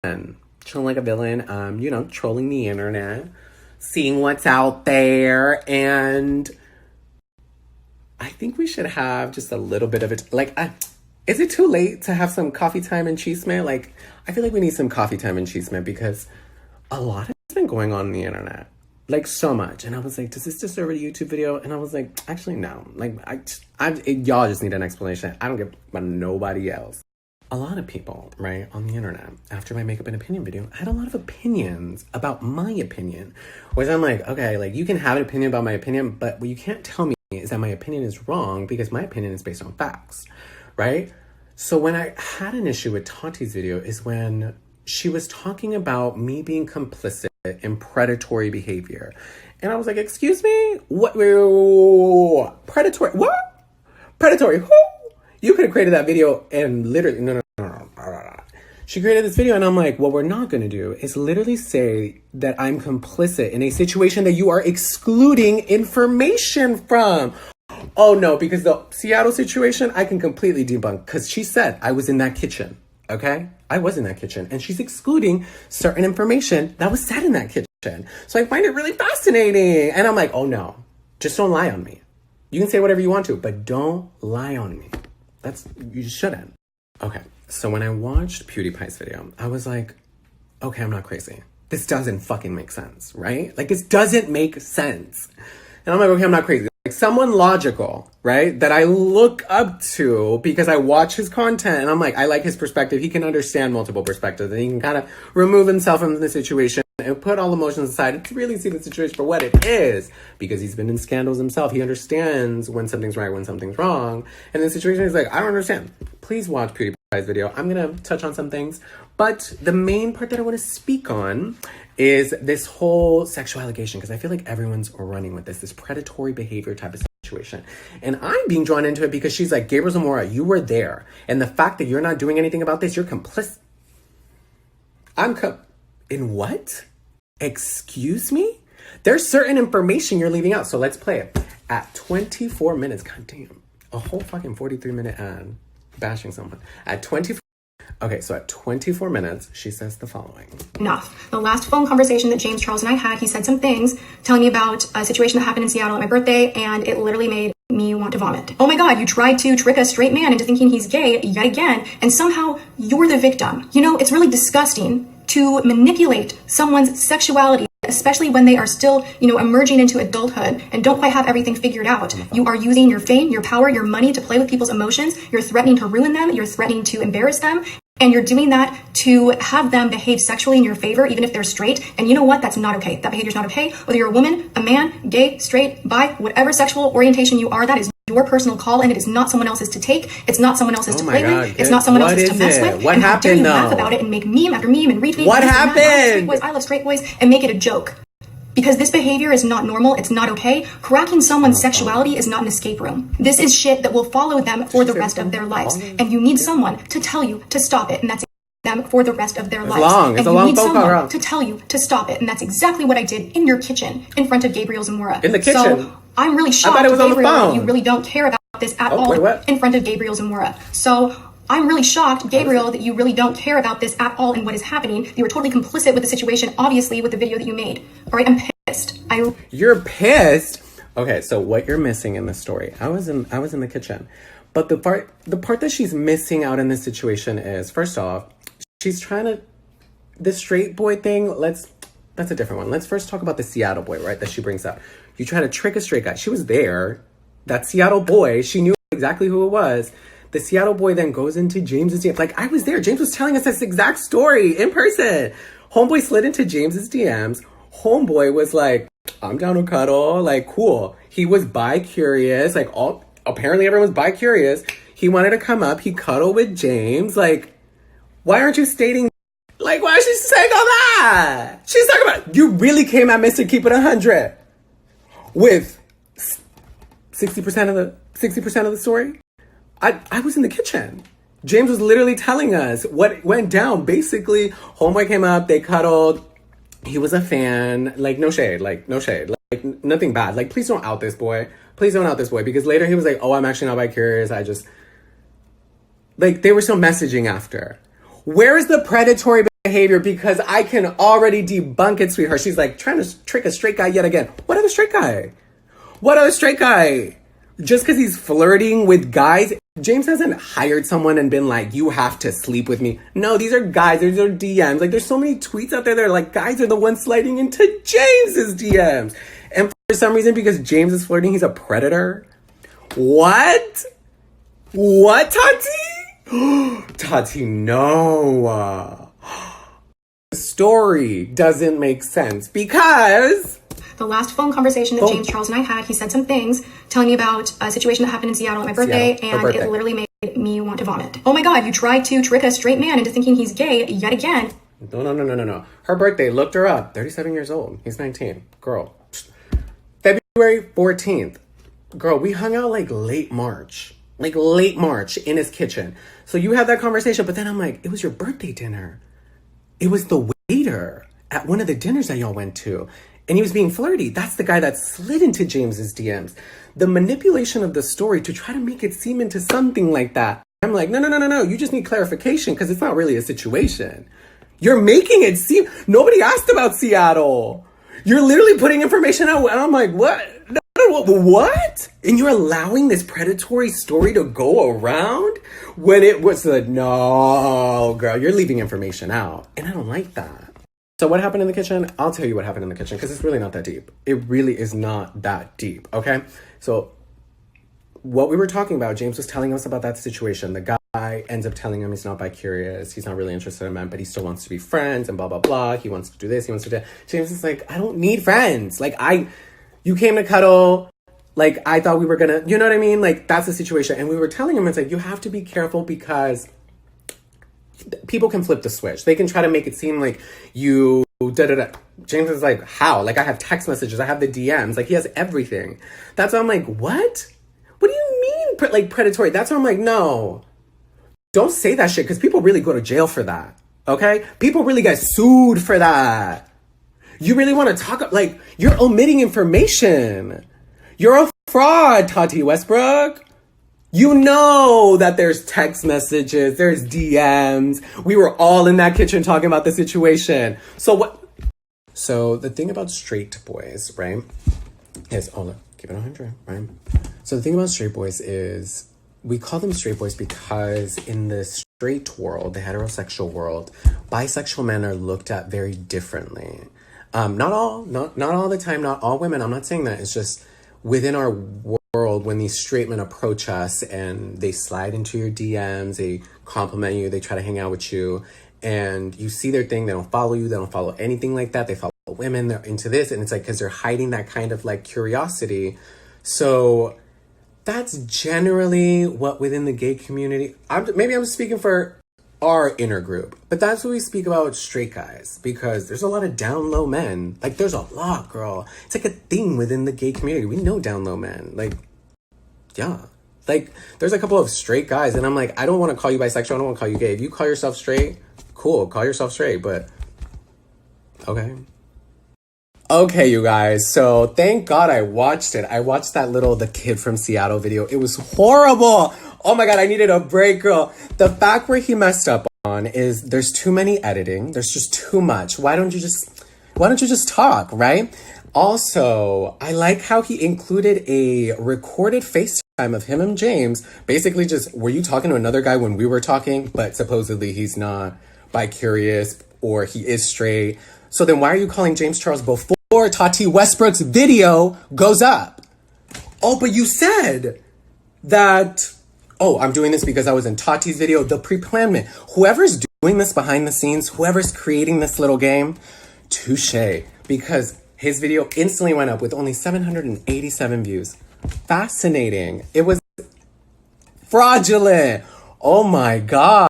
chilling like a villain, trolling the internet, seeing what's out there, and I think we should have just a little bit of it. Is it too late to have some coffee time and chisme? Like, I feel like we need some coffee time and chisme because a lot has been going on the internet. Like, so much. And I was like, does this deserve a YouTube video? And I was like, actually, no. Like, y'all just need an explanation. I don't give about nobody else. A lot of people, right, on the internet, after my makeup and opinion video, had a lot of opinions about my opinion. Which I'm like, okay, like, you can have an opinion about my opinion, but what you can't tell me is that my opinion is wrong because my opinion is based on facts, right? So when I had an issue with Tati's video is when she was talking about me being complicit in predatory behavior. And I was like, excuse me? What? Predatory? What? Predatory? Who? You could have created that video and literally, no. She created this video and I'm like, what we're not going to do is literally say that I'm complicit in a situation that you are excluding information from. Oh no, because the Seattle situation, I can completely debunk because she said I was in that kitchen. Okay? I was in that kitchen and she's excluding certain information that was said in that kitchen. So I find it really fascinating. And I'm like, oh no, just don't lie on me. You can say whatever you want to, but don't lie on me. You shouldn't. Okay. So when I watched PewDiePie's video, I was like, okay, I'm not crazy. This doesn't fucking make sense, right? Like, this doesn't make sense. And I'm like, okay, I'm not crazy. Like, someone logical, right? That I look up to because I watch his content and I'm like, I like his perspective. He can understand multiple perspectives and he can kind of remove himself from the situation and put all emotions aside to really see the situation for what it is. Because he's been in scandals himself. He understands when something's right, when something's wrong. And the situation is like, I don't understand. Please watch PewDiePie's video. I'm going to touch on some things. But the main part that I want to speak on is this whole sexual allegation. Because I feel like everyone's running with this predatory behavior type of situation. And I'm being drawn into it because she's like, Gabriel Zamora, you were there. And the fact that you're not doing anything about this, you're complicit. In what? Excuse me? There's certain information you're leaving out. So let's play it. At 24 minutes, goddamn, a whole fucking 43-minute ad bashing someone. Okay, so at 24 minutes, she says the following. Enough. The last phone conversation that James Charles and I had, he said some things telling me about a situation that happened in Seattle at my birthday, and it literally made me want to vomit. Oh my God, you tried to trick a straight man into thinking he's gay yet again, and somehow you're the victim. You know, it's really disgusting to manipulate someone's sexuality, especially when they are still, emerging into adulthood and don't quite have everything figured out. You are using your fame, your power, your money to play with people's emotions. You're threatening to ruin them. You're threatening to embarrass them. And you're doing that to have them behave sexually in your favor, even if they're straight. And you know what? That's not okay. That behavior's not okay. Whether you're a woman, a man, gay, straight, bi, whatever sexual orientation you are, that is your personal call, and it is not someone else's to take. It's not someone else's to play with. It's not someone else's to mess with. What happened, though? Laugh about it and make meme after meme and retweet. What happened? I love straight boys and make it a joke. Because this behavior is not normal, it's not okay. Cracking someone's sexuality is not an escape room. This is shit that will follow them for the rest of their lives. And you need someone to tell you to stop it, and that's them for the rest of their lives. It's a long phone call to tell you to stop it, and that's exactly what I did in your kitchen in front of Gabriel Zamora. In the kitchen? So I'm really shocked, I thought it was on the Gabriel, phone. that you really don't care about this at all in front of Gabriel Zamora. So I'm really shocked, Gabriel, that you really don't care about this at all and what is happening. You were totally complicit with the situation, obviously, with the video that you made. All right, I'm pissed. You're pissed? Okay, so what you're missing in the story, I was in the kitchen. But the part that she's missing out in this situation is, first off, she's trying to, the straight boy thing, that's a different one. Let's first talk about the Seattle boy, right, that she brings up. You try to trick a straight guy. She was there. That Seattle boy, she knew exactly who it was. The Seattle boy then goes into James's DMs. Like, I was there. James was telling us this exact story in person. Homeboy slid into James's DMs. Homeboy was like, I'm down to cuddle. Like, cool. He was bi-curious. Like, apparently everyone's bi-curious. He wanted to come up. He cuddled with James. Like, why aren't you stating? Like, why is she saying all that? She's talking about, you really came at Mr. Keep It 100 with 60% of the story? I was in the kitchen. James was literally telling us what went down. Basically, homeboy came up, they cuddled. He was a fan. Like, no shade. Like, nothing bad. Like, please don't out this boy. Please don't out this boy. Because later he was like, oh, I'm actually not bi-curious. Like, they were still messaging after. Where is the predatory behavior because I can already debunk it, sweetheart. She's like trying to trick a straight guy yet again. What other straight guy? What other straight guy? Just because he's flirting with guys, James hasn't hired someone and been like, you have to sleep with me. No, these are guys. These are DMs. Like, there's so many tweets out there that are like, guys are the ones sliding into James's DMs. And for some reason, because James is flirting, he's a predator. What? What, Tati? Tati, no. The story doesn't make sense because the last phone conversation that James Charles and I had, he said some things telling me about a situation that happened in Seattle at my birthday, and it literally made me want to vomit. Oh my God, you tried to trick a straight man into thinking he's gay yet again. No. Her birthday, looked her up. 37 years old. He's 19. Girl. February 14th. Girl, we hung out like late March in his kitchen. So you had that conversation, but then I'm like, it was your birthday dinner. It was the waiter at one of the dinners that y'all went to. And he was being flirty. That's the guy that slid into James's DMs. The manipulation of the story to try to make it seem into something like that. I'm like, no. You just need clarification because it's not really a situation. You're making it seem, nobody asked about Seattle. You're literally putting information out. And I'm like, what? What? And you're allowing this predatory story to go around when it was no, girl, you're leaving information out. And I don't like that. So what happened in the kitchen? I'll tell you what happened in the kitchen because it's really not that deep. It really is not that deep, okay? So what we were talking about, James was telling us about that situation. The guy ends up telling him he's not bi-curious. He's not really interested in men, but he still wants to be friends and blah, blah, blah. He wants to do this. He wants to do that. James is like, I don't need friends. Like, you came to cuddle. Like, I thought we were gonna, you know what I mean? Like, that's the situation. And we were telling him, it's like, you have to be careful because people can flip the switch. They can try to make it seem like you da-da-da. James is like, how? Like, I have text messages. I have the DMs. Like, he has everything. That's why I'm like, what? What do you mean, like, predatory? That's why I'm like, no. Don't say that shit because people really go to jail for that, okay? People really get sued for that. You really want to talk, like, you're omitting information. You're a fraud, Tati Westbrook. You know that there's text messages, there's DMs. We were all in that kitchen talking about the situation. So what? So the thing about straight boys, right, is, look, keep it 100, right? So the thing about straight boys is we call them straight boys because in the straight world, the heterosexual world, bisexual men are looked at very differently. Not all the time, not all women. I'm not saying that. It's just within our world, when these straight men approach us and they slide into your DMs, they compliment you, they try to hang out with you, and you see their thing, they don't follow you, they don't follow anything like that, they follow women, they're into this, and it's like, because they're hiding that kind of like curiosity. So that's generally what within the gay community, maybe I'm speaking for our inner group, but that's what we speak about straight guys, because there's a lot of down low men. Like, there's a lot, girl. It's like a thing within the gay community. We know down low men. Like, yeah. Like, there's a couple of straight guys, and I'm like, I don't want to call you bisexual. I don't want to call you gay. If you call yourself straight, cool, call yourself straight, but okay. Okay, you guys, so thank God I watched it. I watched that the kid from Seattle video. It was horrible. Oh my God, I needed a break, girl. The fact where he messed up on is there's too many editing. There's just too much. Why don't you just talk, right? Also, I like how he included a recorded FaceTime of him and James. Basically just, were you talking to another guy when we were talking? But supposedly he's not bi-curious or he is straight. So then why are you calling James Charles before Tati Westbrook's video goes up? Oh, but you said that, I'm doing this because I was in Tati's video, the pre-planment. Whoever's doing this behind the scenes, whoever's creating this little game, touche. Because his video instantly went up with only 787 views. Fascinating. It was fraudulent. Oh my God.